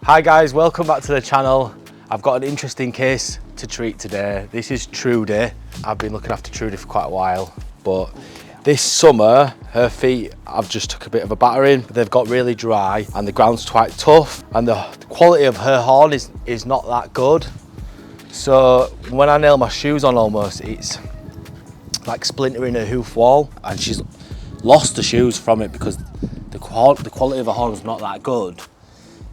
Hi guys, welcome back to the channel. I've got an interesting case to treat today. This is Trudy. I've been looking after Trudy for quite a while, but this summer her feet, I've just took a bit of a battering. They've got really dry and the ground's quite tough and the quality of her horn is not that good. So when I nail my shoes on almost, it's like splintering her hoof wall, and she's lost the shoes from it because the quality of her horn is not that good.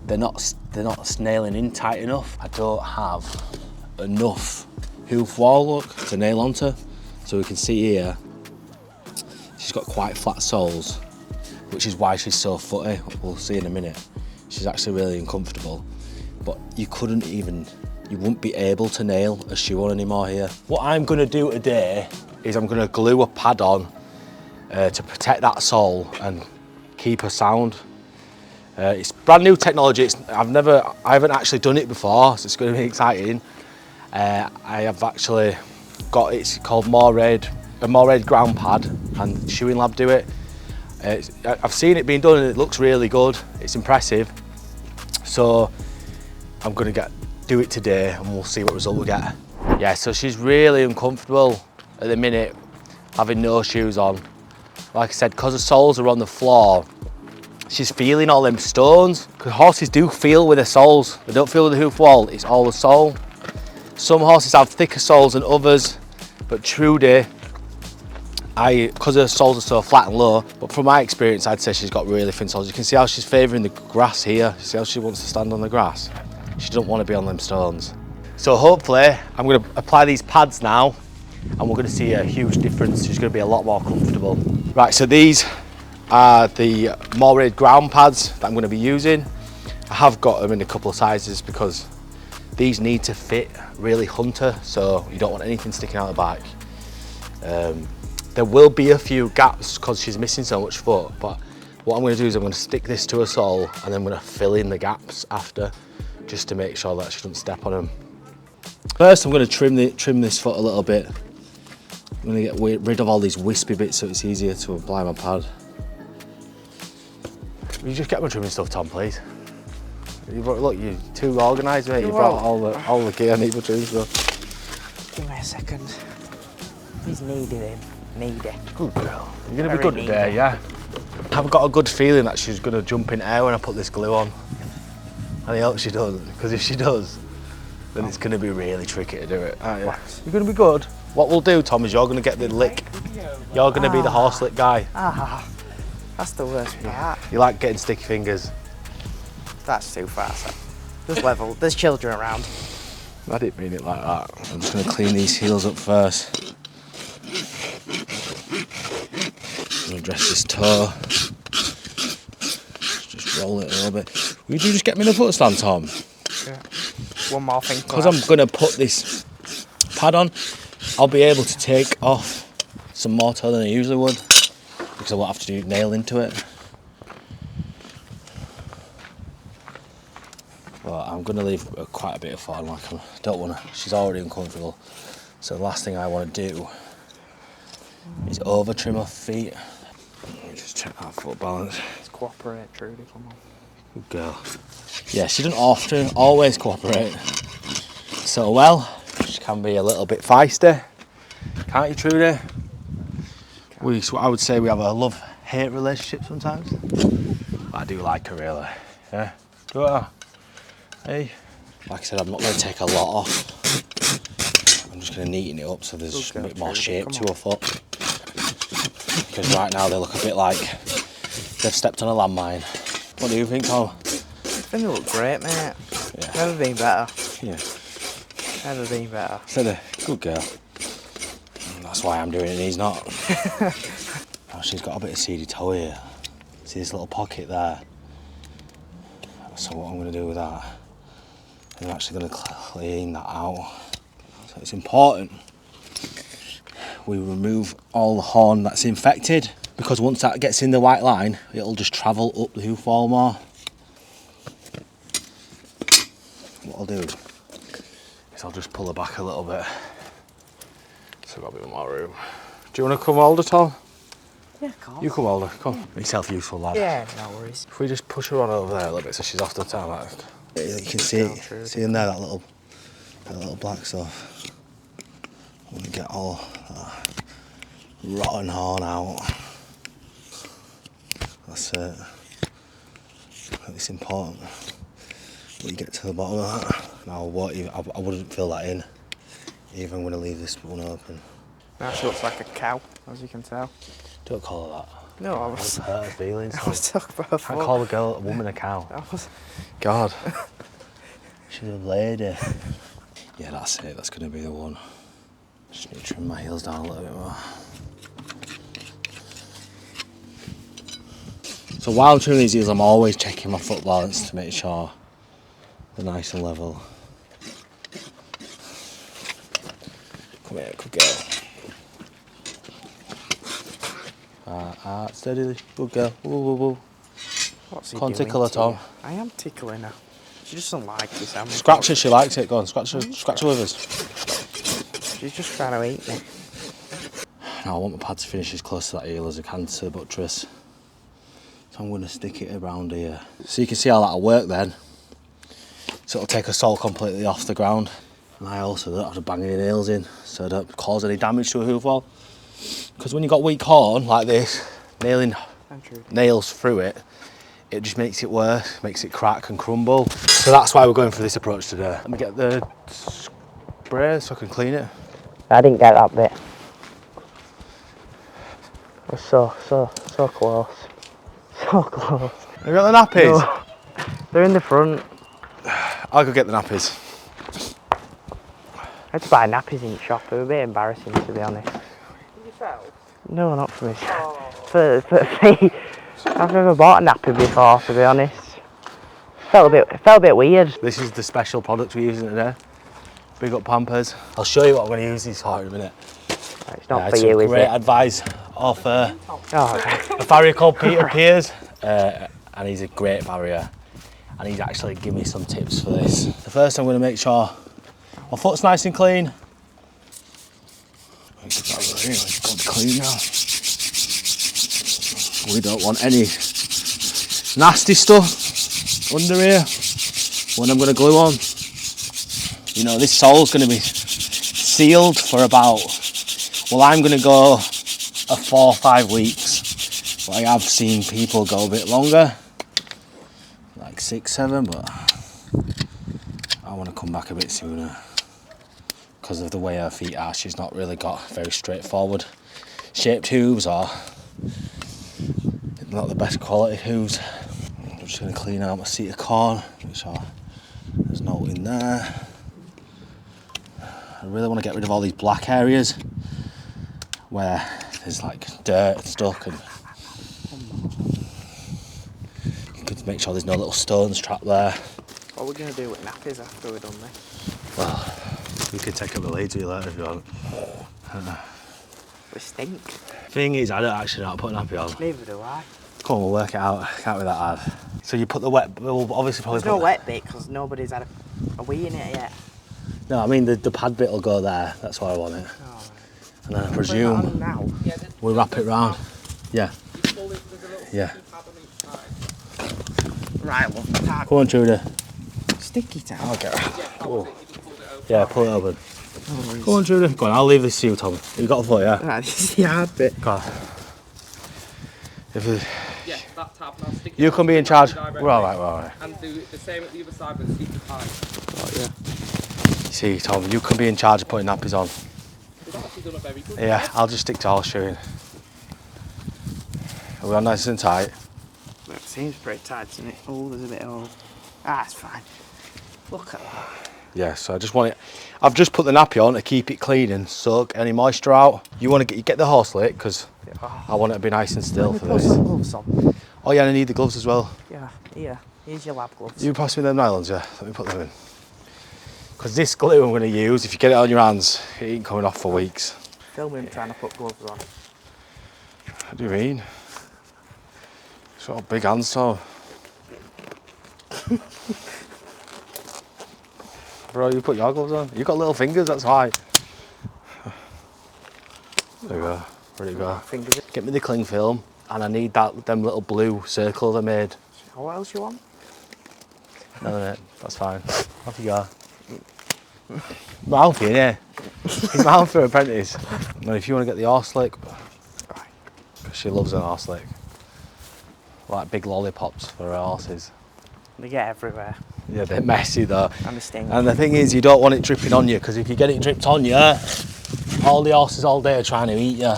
They're not nailing in tight enough. I don't have enough hoof wall look to nail onto. So we can see here, she's got quite flat soles, which is why she's so footy. We'll see in a minute. She's actually really uncomfortable, but you wouldn't be able to nail a shoe on anymore here. What I'm gonna do today is I'm gonna glue a pad on to protect that sole and keep her sound. It's brand new technology. I haven't actually done it before, so it's going to be exciting. I have actually got, it's called a More Red ground pad, and Shoeing Lab do it. I've seen it being done and it looks really good. It's impressive. So I'm going to do it today and we'll see what result we get. Yeah, so she's really uncomfortable at the minute having no shoes on. Like I said, because the soles are on the floor, she's feeling all them stones, because horses do feel with their soles. They don't feel with the hoof wall, it's all the sole. Some horses have thicker soles than others, but Trudy, because her soles are so flat and low, but from my experience, I'd say she's got really thin soles. You can see how she's favouring the grass here. See how she wants to stand on the grass? She doesn't want to be on them stones. So hopefully, I'm going to apply these pads now, and we're going to see a huge difference. She's going to be a lot more comfortable. Right, so these are the More Red ground pads that I'm going to be using. I have got them in a couple of sizes because these need to fit really hunter, so you don't want anything sticking out the back. There will be a few gaps because she's missing so much foot, but what I'm going to do is I'm going to stick this to her sole and then I'm going to fill in the gaps after, just to make sure that she doesn't step on them. First I'm going to trim this foot a little bit. I'm going to get rid of all these wispy bits so it's easier to apply my pad. Will you just get my trimming stuff, Tom, please? Look, you're too organised, mate. You brought all the gear I need for trimming stuff. Give me a second. He's needy then. Needy. Good girl. You're going to be good today, yeah? I've got a good feeling that she's going to jump in air when I put this glue on. And I hope she doesn't, because if she does, then it's going to be really tricky to do it, aren't you? You're going to be good. What we'll do, Tom, is you're going to get the lick. You're going to be the horse lick guy. That's the worst part. You like getting sticky fingers. That's too far, sir. Just level. There's children around. I didn't mean it like that. I'm just going to clean these heels up first. I'm going to dress this toe. Just roll it a little bit. Would you just get me the foot stand, Tom? Yeah. One more thing. Because I'm going to put this pad on, I'll be able to take off some more toe than I usually would, because I won't have to nail into it. Well, I'm going to leave quite a bit of foot on, like I don't want to, she's already uncomfortable. So the last thing I want to do is over trim her feet. Let me just check that foot balance. Let's cooperate, Trudy, come on. Good girl. Yeah, she doesn't often always cooperate so well. She can be a little bit feisty, can't you, Trudy? I would say we have a love-hate relationship sometimes. But I do like her, really. Yeah. Go on. Hey. Like I said, I'm not going to take a lot off. I'm just going to neaten it up so there's just a bit more shape to her foot. Because right now they look a bit like they've stepped on a landmine. What do you think, Tom? I think they look great, mate. Yeah. Never been better. Yeah. Never been better. Said a good girl. That's why I'm doing it and he's not. Oh, she's got a bit of seedy toe here. See this little pocket there? So what I'm going to do with that, I'm actually going to clean that out. So it's important we remove all the horn that's infected, because once that gets in the white line, it'll just travel up the hoof wall more. What I'll do is I'll just pull her back a little bit. So I've got a bit more room. Do you want to come hold her, Tom? Yeah, of course. You come hold her, come. Be self-useful, lad. Yeah, no worries. If we just push her on over there a little bit so she's off the tarmac. You can see it. See in there that little black stuff. I want to get all that rotten horn out. That's it. It's important that you get to the bottom of that. Now, I wouldn't fill that in, even when I leave this one open. Now she looks like a cow, as you can tell. Don't call her that. No, I was hurt her feelings. I was talking about. Can't call a woman a cow. God, she's a lady. Yeah, that's it. That's going to be the one. Just need to trim my heels down a little bit more. So while I'm trimming these heels, I'm always checking my foot balance to make sure they're nice and level. Come here, good girl. Steady, good girl. Woo, woo, woo. What's he Can't doing tickle her, to Tom. you? I am tickling her. She just doesn't like this. Scratch her, she likes it. Go on, scratch her with us. She's just trying to eat me. Now I want my pad to finish as close to that heel as I can to the buttress. So I'm going to stick it around here. So you can see how that'll work then. So it'll take a sole completely off the ground. And I also don't have to bang any nails in, so I don't cause any damage to a hoof wall. Because when you've got weak horn like this, nailing nails through it, it just makes it worse, makes it crack and crumble. So that's why we're going for this approach today. Let me get the spray so I can clean it. I didn't get that bit. We're so close. So close. Have you got the nappies? No, they're in the front. I'll go get the nappies. I had to buy nappies in the shop. It was a bit embarrassing, to be honest. Yourself? No, not for me. Oh. For me. I've never bought a nappy before, to be honest. It felt a bit weird. This is the special product we're using today. Big up Pampers. I'll show you what I'm going to use these for in a minute. It's not for you, is it? Great advice off a Oh, farrier called Peter Piers, and he's a great farrier. And he's actually given me some tips for this. The first, I'm going to make sure my foot's nice and clean. It's got to be clean now. We don't want any nasty stuff under here when I'm going to glue on. You know, this sole's going to be sealed for about, well, I'm going to go 4 or 5 weeks, but I have seen people go a bit longer, like 6, 7, but I want to come back a bit sooner because of the way her feet are. She's not really got very straightforward shaped hooves, or not the best quality hooves. I'm just going to clean out my seat of corn, make sure there's no in there. I really want to get rid of all these black areas where there's like dirt stuck, and you could make sure there's no little stones trapped there. what are we going to do with nappies after we've done this? Well, you can take up the lead to you later if you want. We stink. Thing is, I don't actually know how to put an nappy on. Neither do I. Come on, we'll work it out. Can't be that hard. So you put the wet, we'll obviously probably There's no wet bit because nobody's had a wee in it yet. No, I mean the pad bit will go there. That's why I want it. Oh, right. And then I presume Now. we wrap it round. Yeah. Yeah. Right, well, tag. Come on, Trudy. Sticky tag. Okay. Cool. Yeah, pull it open. Come on, Trudy. Go on, I'll leave this to you, Tom. You got a foot, yeah? Right, this is the hard bit. Go on. If it, Yeah, that tab now. Stick you it can be in charge. We're alright, we're alright. And do the same at the other side with sticky tie. Oh, yeah. See, Tom, you can be in charge of putting nappies on. We've actually done a very good Yeah, I'll just stick to horseshoeing. Are we on nice and tight? It seems pretty tight, doesn't it? Oh, there's a bit of... Ah, it's fine. Look at that. Yeah, so I just want it. I've just put the nappy on to keep it clean and soak any moisture out. You want to get the horse lick because I want it to be nice and still for Put this. some gloves on. Oh yeah, and I need the gloves as well. Yeah, here. Here's your lab gloves. You pass me them nylons, yeah? Let me put them in. Because this glue I'm going to use, if you get it on your hands, it ain't coming off for weeks. Film him trying to put gloves on. What do you mean? It's got big hands, so. Bro, you put your gloves on. You've got little fingers, that's why. There we go. Ready to go. Fingers. Get me the cling film, and I need them little blue circles I made. What else you want? No, no, that's fine. Off you go. Mouthy, yeah. He's mouth for apprentice. And if you want to get the horse lick, because she loves an horse lick. Like big lollipops for her horses. They get everywhere. Yeah, they're messy though. And they stink. And the thing is, you don't want it dripping on you, because if you get it dripped on you, all the horses all day are trying to eat you.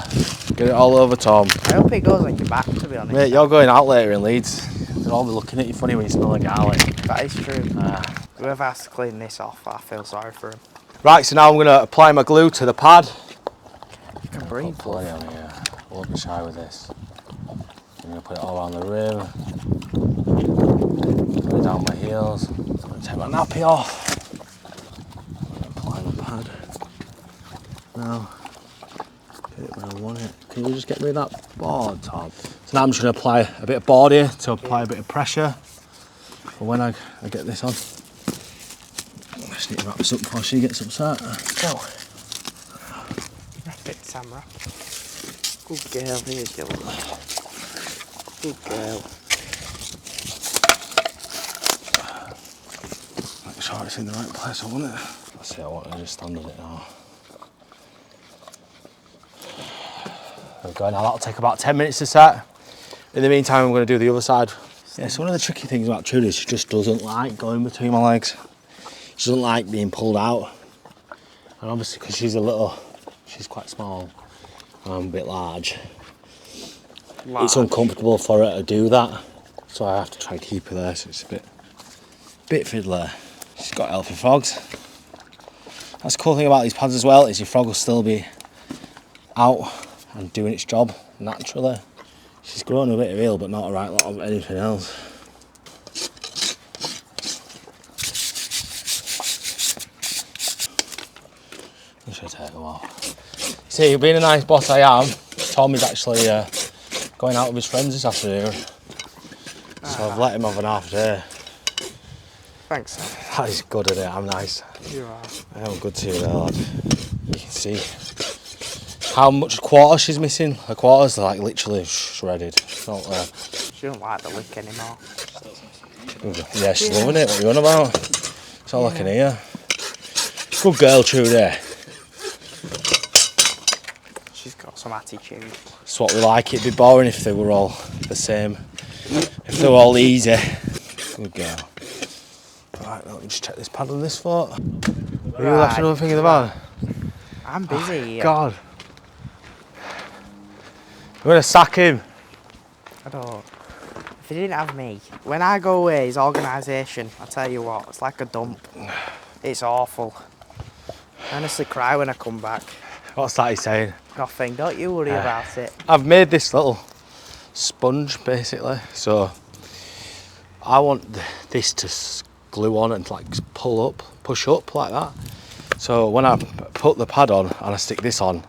Get it all over Tom. I hope it goes on your back, to be honest. Mate, you're going out later in Leeds. They'll all be looking at you funny when you smell like garlic. That is true. Whoever has to clean this off, I feel sorry for him. Right, so now I'm going to apply my glue to the pad. You can breathe. Put plenty on here. I won't be shy with this. I'm going to put it all around the rim. Put it down my heels. I'm going to take my nappy off. Apply the pad. Now, get it where I want it. Can you just get rid of that board, Tom? So now I'm just going to apply a bit of board here to apply a bit of pressure for when I get this on. I just need to wrap this up before she gets upset. Go. Wrap it, Sam, wrap. Good girl, here you go. Good girl. Make sure it's in the right place, I want it. Let's see, I want to just stand on it now. There we go, now that'll take about 10 minutes to set. In the meantime, I'm going to do the other side. Yeah, so one of the tricky things about Trudy is she just doesn't like going between my legs. She doesn't like being pulled out. And obviously, because she's quite small, and I'm a bit large. It's uncomfortable for her to do that. So I have to try and keep her there, so it's a bit fiddler. She's got healthy frogs. That's the cool thing about these pads as well, is your frog will still be out and doing its job naturally. She's grown a bit of eel, but not a right lot of anything else. This should take a while. See, being a nice boss I am, Tom is actually going out with his friends this afternoon. So I've let him have an half day. Thanks, Sam. That is good, isn't it? I'm nice. You are. I am good to you there, lad. You can see how much quarter she's missing. Her quarters are like literally shredded. It's not there. She don't like the lick anymore. Yeah, she's loving it. What are you on about? That's all I can hear. Good girl, Trudy. She's got some attitude. That's what we like. It'd be boring if they were all the same. If they were all easy. Good girl. Right, let me just check this pad on this foot. Have you left another thing in the van? I'm busy. God. We're going to sack him. I don't. If he didn't have me, when I go away, his organisation, I tell you what, it's like a dump. It's awful. I honestly cry when I come back. What's that he's saying? Nothing, don't you worry about it. I've made this little sponge basically, so I want this to glue on and like push up like that. So when I put the pad on and I stick this on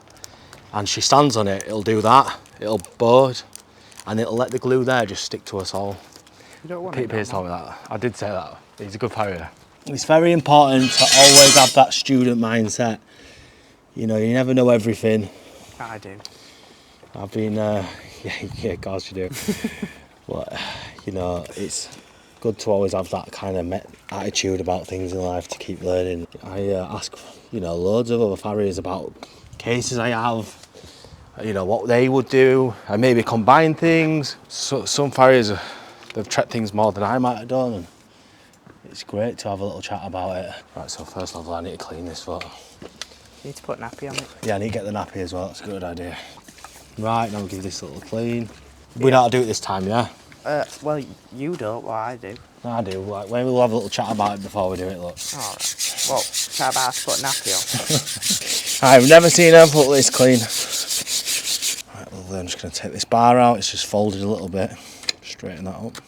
and she stands on it, it'll do that. It'll board and it'll let the glue there just stick to us all. You don't want Pete it. Pierce told me that. I did say that. He's a good farrier. It's very important to always have that student mindset. You know, you never know everything. I do. I've been, yeah, of course you do. But, you know, it's good to always have that kind of attitude about things in life to keep learning. I ask, you know, loads of other farriers about cases I have, you know, what they would do, and maybe combine things. So, some farriers, they've trekked things more than I might have done, and it's great to have a little chat about it. Right, so first of all, I need to clean this foot. You need to put nappy on it. Yeah, I need to get the nappy as well, that's a good idea. Right, now we'll give this a little clean. We know how to do it this time, yeah? Well, you don't, well, I do. I do, like, maybe we'll have a little chat about it before we do it, look. Alright. Well, chat about to put nappy on. I've never seen her put this clean. Right, lovely, I'm just going to take this bar out, it's just folded a little bit. Straighten that up.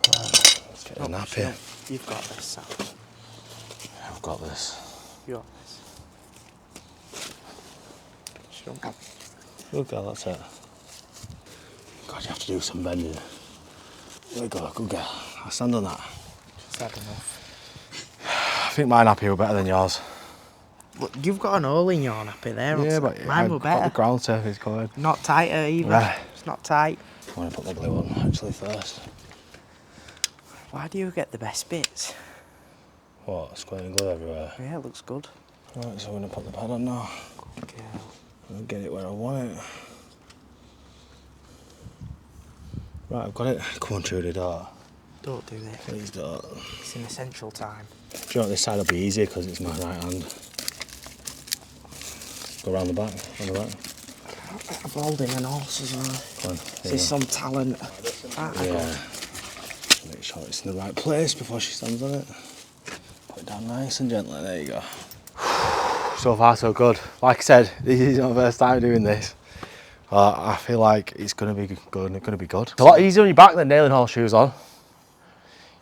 Right, let's get the nappy. You've got this, Sam. I've got this. You got this. Sure. Good girl, that's it. God, you have to do some bending. There we go, good girl. I'll stand on that. Just had enough. I think my nappy were better than yours. Look, you've got an hole in your nappy there. Yeah, but mine were better. The ground surface covered. Not tighter either. Right. It's not tight. I want to put the glue on actually first. Why do you get the best bits? What? Squirting glue everywhere? Yeah, it looks good. Right, so I'm going to put the pad on now. Okay. I'll get it where I want it. Right, I've got it. Come on, Trudy, don't. Don't do that. Please don't. It's an essential time. Do you know what, this side will be easier because it's my right hand. Go around the back, on the back. I'm holding an horse as well. Come on, This is some talent. yeah. Make sure it's in the right place before she stands on it. Put it down nice and gently, there you go. So far so good. Like I said, this is my first time doing this. I feel like it's going to be good. It's a lot easier on your back than nailing horseshoes on.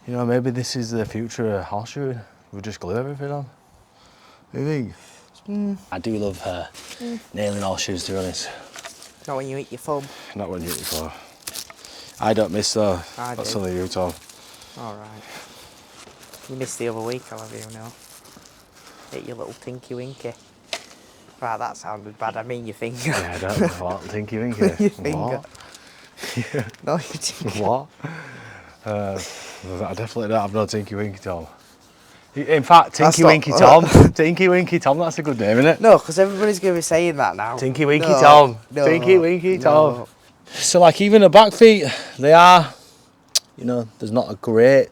You know, maybe this is the future of horseshoeing. We just glue everything on. What do you think? I do love nailing horseshoes, to be honest. Not when you eat your thumb. Not when you eat your phone. I don't miss though. That's do. something you, Tom. Alright. You missed the other week, I'll have you know. Hit your little tinky winky. Right, that sounded bad. I mean your finger. Yeah, I don't know what. Tinky winky. Your finger. Yeah. No, your tinky. What? I definitely don't have no Tinky Winky Tom. In fact, Tinky Winky Tom. Tinky Winky Tom, that's a good name, isn't it? No, because everybody's going to be saying that now. Tinky Winky Tom. No, Tinky Winky Tom. No. So like even the back feet, they are, you know, there's not a great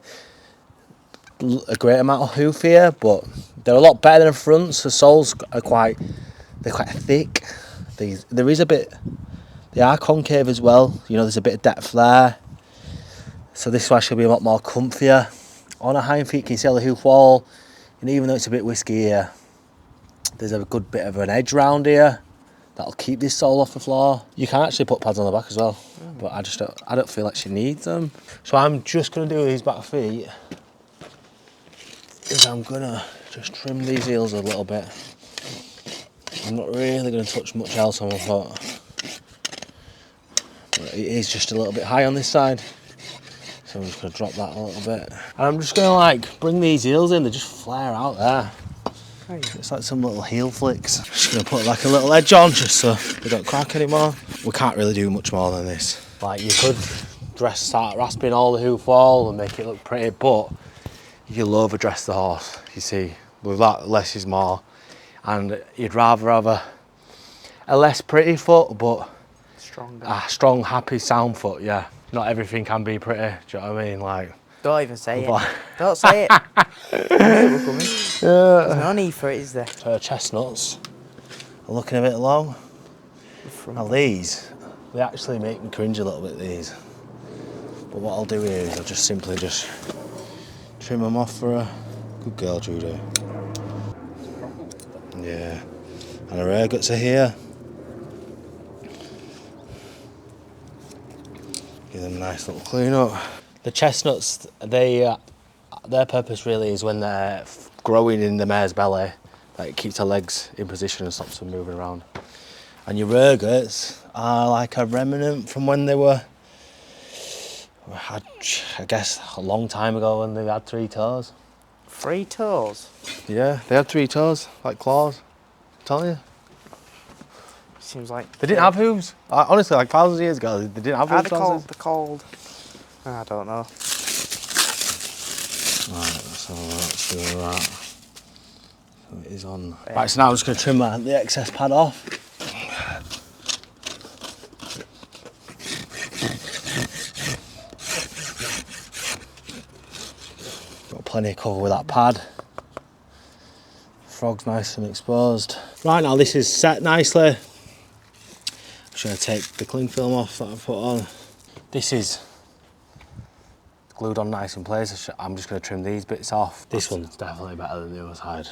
amount of hoof here, but they're a lot better than the fronts. The soles are quite thick. There is a bit, they are concave as well. You know, there's a bit of depth there. So this one should be a lot more comfier. On a hind feet, can you see the hoof wall? And even though it's a bit whisky here, there's a good bit of an edge round here that'll keep this sole off the floor. You can actually put pads on the back as well, but I don't feel like she needs them. So I'm just gonna do these back feet. Is I'm gonna just trim these heels a little bit. I'm not really gonna touch much else on my foot. But it is just a little bit high on this side. So I'm just going to drop that a little bit. And I'm just going to like bring these heels in, they just flare out there. Oh, yeah. It's like some little heel flicks. Just going to put like a little edge on just so they don't crack anymore. We can't really do much more than this. Like you could start rasping all the hoof wall and make it look pretty, but you'll overdress the horse. You see, with that less is more. And you'd rather have a less pretty foot, but Stronger. a strong, happy, sound foot, yeah. Not everything can be pretty, do you know what I mean? Like, don't even say it. Don't say it. I knew it was coming. There's no need for it, is there? Her chestnuts are looking a bit long. Now these, they actually make me cringe a little bit, these. But what I'll do here is I'll just simply trim them off for a good girl, Judy. Yeah. And her hair guts are here. Give them a nice little clean up. The chestnuts, their purpose really is when they're growing in the mare's belly, like it keeps her legs in position and stops them moving around. And your rear guts are like a remnant from when they were, I guess, a long time ago when they had 3 toes. 3 toes? Yeah, they had 3 toes, like claws. I'm telling you. Seems like They didn't have hooves. Honestly, like thousands of years ago, they didn't have hooves. They're called. I don't know. Right, so let's do that. So it is on. Right, so now I'm just going to trim the excess pad off. Got plenty of cover with that pad. Frog's nice and exposed. Right, now this is set nicely. I'm just going to take the cling film off that I put on. This is glued on nice in place. I'm just going to trim these bits off. This one's definitely better than the other side.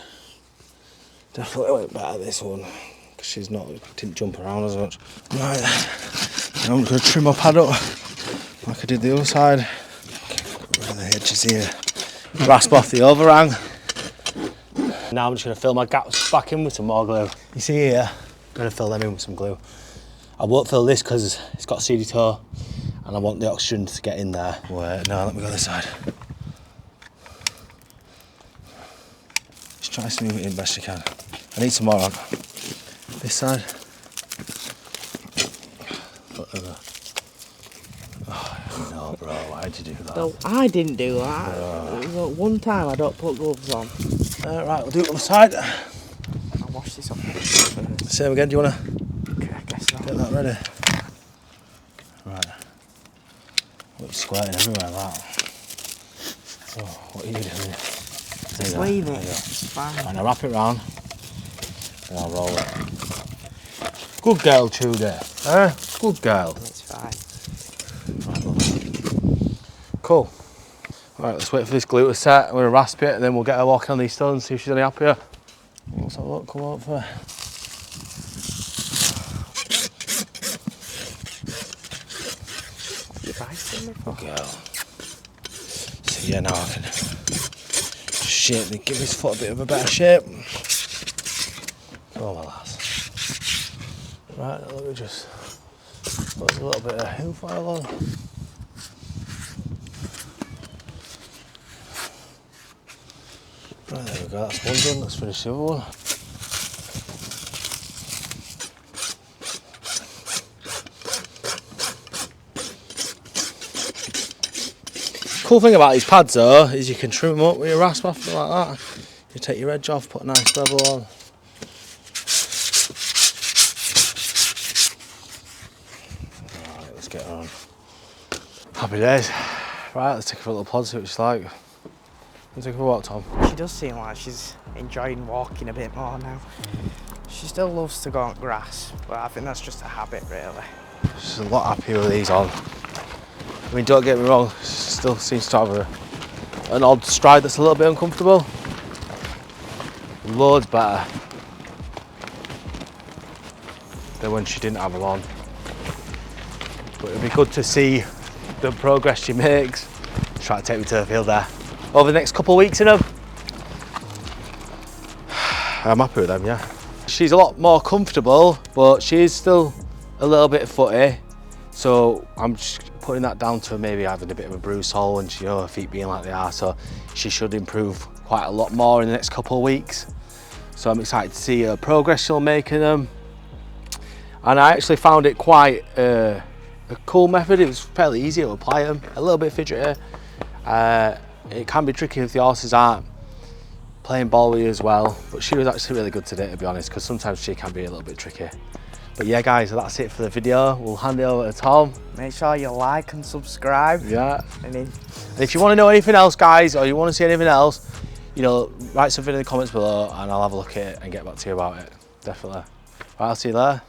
Definitely went better this one because she's didn't jump around as much. Right, now I'm just going to trim my pad up like I did the other side. Get rid of the edges here. Rasp off the overhang. Now I'm just going to fill my gaps back in with some more glue. You see here, I'm going to fill them in with some glue. I won't fill this because it's got a seedy toe and I want the oxygen to get in there. Wait, no, let me go this side. Just try to smooth it in best you can. I need some more on. This side. Whatever. Oh, no, bro, why'd you do that. No, I didn't do that. Look, one time I don't put gloves on. Right, we'll do it on the side. I'll wash this off first. Same again, do you want to Okay, I guess not. get that ready? Right. Looks squirting everywhere, that. Oh, what are you doing? Just leave it. It's fine. And I'll wrap it round and I'll roll it. Good girl, Trudy. Good girl. It's fine. Cool. Right, let's wait for this glue to set. I'm going to rasp it and then we'll get her walking on these stones, see if she's any happier. Let's have a look, come up for. You're biting me for. Girl. So yeah, now I can shape, give his foot a bit of a better shape. Oh my lass. Right, let me just put a little bit of hoof oil on. Right, there we go, that's one done, let's finish the other one. Cool thing about these pads though is you can trim them up with your rasp after like that. You take your edge off, put a nice level on. Right, let's get her on. Happy days. Right, let's take her for a little pod, see what she's like. Let's take her for a walk, Tom. She does seem like she's enjoying walking a bit more now. She still loves to go on grass, but I think that's just a habit really. She's a lot happier with these on. I mean, don't get me wrong, she still seems to have an odd stride that's a little bit uncomfortable. Loads better than when she didn't have them on. But it'll be good to see the progress she makes. Try to take me to the field there. Over the next couple of weeks in them. I'm happy with them, yeah. She's a lot more comfortable, but she is still a little bit footy. So I'm just putting that down to maybe having a bit of a bruise hole and her feet being like they are. So she should improve quite a lot more in the next couple of weeks. So I'm excited to see her progress she'll make in them. And I actually found it quite a cool method. It was fairly easy to apply them, a little bit fidgety. It can be tricky if the horses aren't playing ball with you as well. But she was actually really good today, to be honest, because sometimes she can be a little bit tricky. But yeah guys, that's it for the video. We'll hand it over to Tom. Make sure you like and subscribe. Yeah. And if you want to know anything else guys, or you want to see anything else, you know, write something in the comments below and I'll have a look at it and get back to you about it. Definitely. Right, I'll see you there.